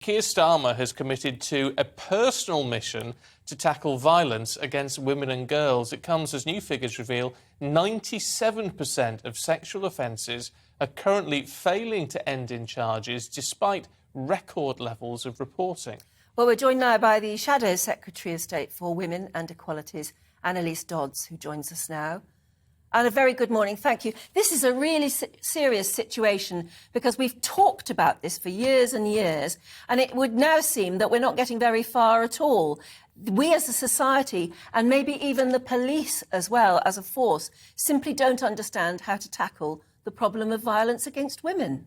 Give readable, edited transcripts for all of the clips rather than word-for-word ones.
Keir Starmer has committed to a personal mission to tackle violence against women and girls. It comes as new figures reveal 97% of sexual offences are currently failing to end in charges despite record levels of reporting. Well, we're joined now by the Shadow Secretary of State for Women and Equalities, Anneliese Dodds, who joins us now. And a very good morning. Thank you. This is a really serious situation because we've talked about this for years and years, and it would now seem that we're not getting very far at all. We as a society, and maybe even the police as well as a force, simply don't understand how to tackle the problem of violence against women.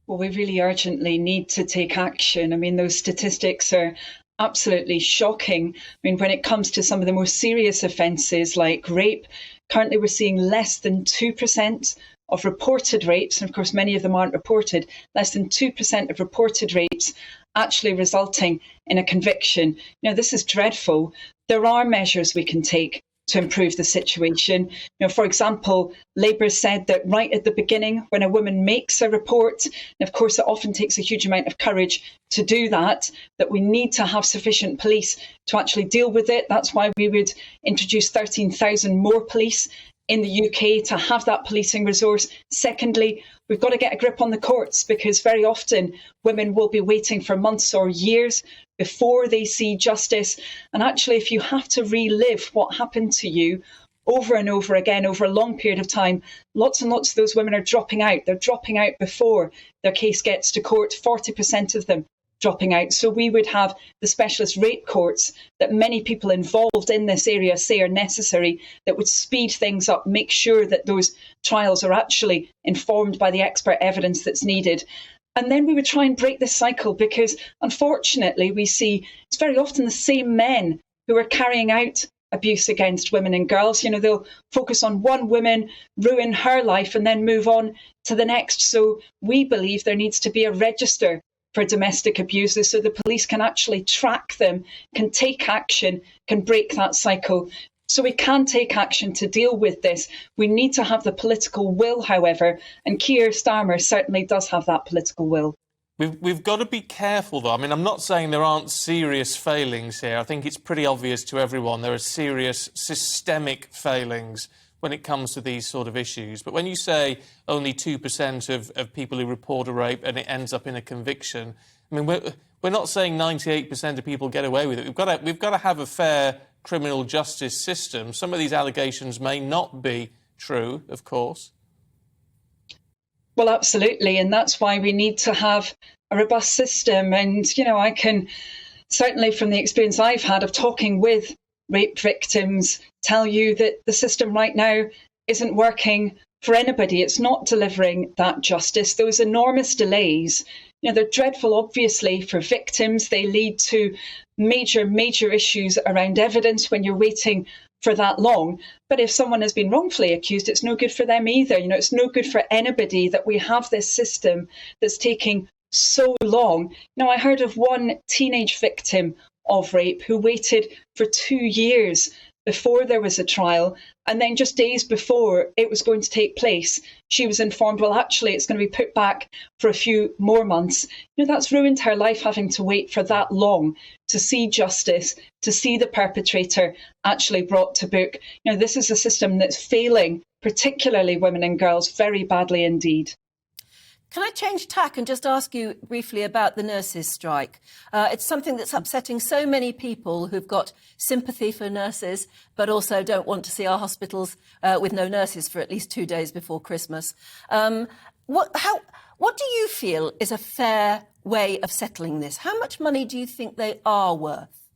Well, we really urgently need to take action. I mean, those statistics are absolutely shocking. I mean, when it comes to some of the most serious offences like rape, currently we're seeing less than 2% of reported rapes, and of course many of them aren't reported, less than 2% of reported rapes actually resulting in a conviction. Now, this is dreadful. There are measures we can take to improve the situation. For example, Labour said that right at the beginning, when a woman makes a report, and of course it often takes a huge amount of courage to do that we need to have sufficient police to actually deal with it. That's why we would introduce 13,000 more police in the UK to have that policing resource. Secondly, we've got to get a grip on the courts, because very often women will be waiting for months or years before they see justice. And actually, if you have to relive what happened to you over and over again over a long period of time, lots and lots of those women are dropping out. They're dropping out before their case gets to court, 40% of them dropping out. So we would have the specialist rape courts that many people involved in this area say are necessary, that would speed things up, make sure that those trials are actually informed by the expert evidence that's needed. And then we would try and break this cycle, because unfortunately we see it's very often the same men who are carrying out abuse against women and girls. They'll focus on one woman, ruin her life, and then move on to the next. So we believe there needs to be a register for domestic abusers so the police can actually track them, can take action, can break that cycle. So we can take action to deal with this. We need to have the political will, however, and Keir Starmer certainly does have that political will. We've got to be careful, though. I mean, I'm not saying there aren't serious failings here. I think it's pretty obvious to everyone there are serious systemic failings when it comes to these sort of issues. But when you say only 2% of people who report a rape and it ends up in a conviction, I mean, we're not saying 98% of people get away with it. We've got to have a fair criminal justice system. Some of these allegations may not be true, of course. Well, absolutely. And that's why we need to have a robust system. And, I can certainly, from the experience I've had of talking with rape victims, tell you that the system right now isn't working for anybody. It's not delivering that justice. Those enormous delays, they're dreadful, obviously, for victims. They lead to major issues around evidence when you're waiting for that long. But if someone has been wrongfully accused, it's no good for them either. It's no good for anybody that we have this system that's taking so long. I heard of one teenage victim of rape who waited for 2 years before there was a trial, and then just days before it was going to take place, she was informed, well, actually, it's going to be put back for a few more months. That's ruined her life, having to wait for that long to see justice, to see the perpetrator actually brought to book. This is a system that's failing, particularly women and girls, very badly indeed. Can I change tack and just ask you briefly about the nurses' strike? It's something that's upsetting so many people who've got sympathy for nurses, but also don't want to see our hospitals with no nurses for at least 2 days before Christmas. What do you feel is a fair way of settling this? How much money do you think they are worth?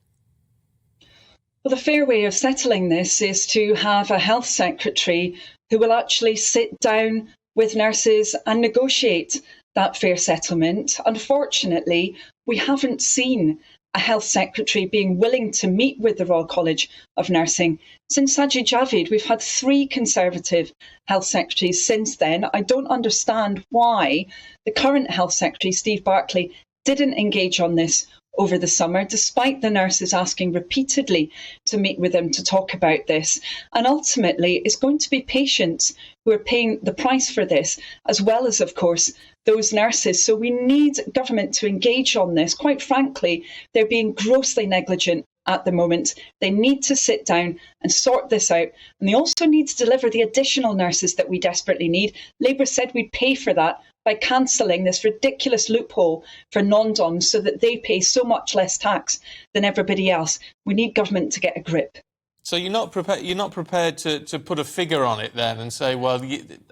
Well, the fair way of settling this is to have a health secretary who will actually sit down with nurses and negotiate that fair settlement. Unfortunately, we haven't seen a health secretary being willing to meet with the Royal College of Nursing. Since Sajid Javid, we've had 3 Conservative health secretaries since then. I don't understand why the current health secretary, Steve Barclay, didn't engage on this over the summer, despite the nurses asking repeatedly to meet with them to talk about this. And ultimately, it's going to be patients who are paying the price for this, as well as, of course, those nurses. So we need government to engage on this. Quite frankly, they're being grossly negligent at the moment. They need to sit down and sort this out. And they also need to deliver the additional nurses that we desperately need. Labour said we'd pay for that by cancelling this ridiculous loophole for non-DOMs so that they pay so much less tax than everybody else. We need government to get a grip. So you're not prepared to put a figure on it then and say, well,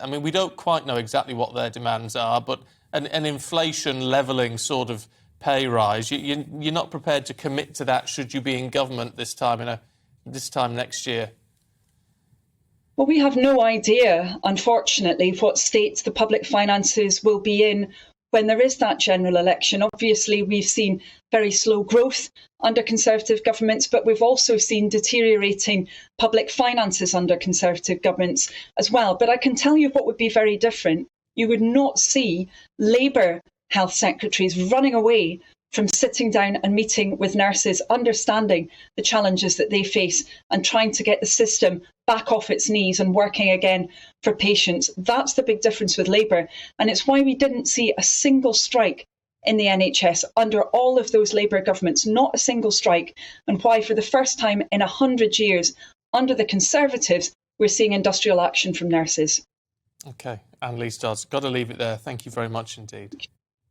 I mean, we don't quite know exactly what their demands are, but an inflation levelling sort of pay rise, you're not prepared to commit to that should you be in government this time next year? Well, we have no idea, unfortunately, what state the public finances will be in when there is that general election. Obviously, we've seen very slow growth under Conservative governments, but we've also seen deteriorating public finances under Conservative governments as well. But I can tell you what would be very different. You would not see Labour health secretaries running away from sitting down and meeting with nurses, understanding the challenges that they face and trying to get the system back off its knees and working again for patients. That's the big difference with Labour. And it's why we didn't see a single strike in the NHS under all of those Labour governments, not a single strike, and why for the first time in 100 years under the Conservatives, we're seeing industrial action from nurses. OK, Anneliese Dodds, got to leave it there. Thank you very much indeed.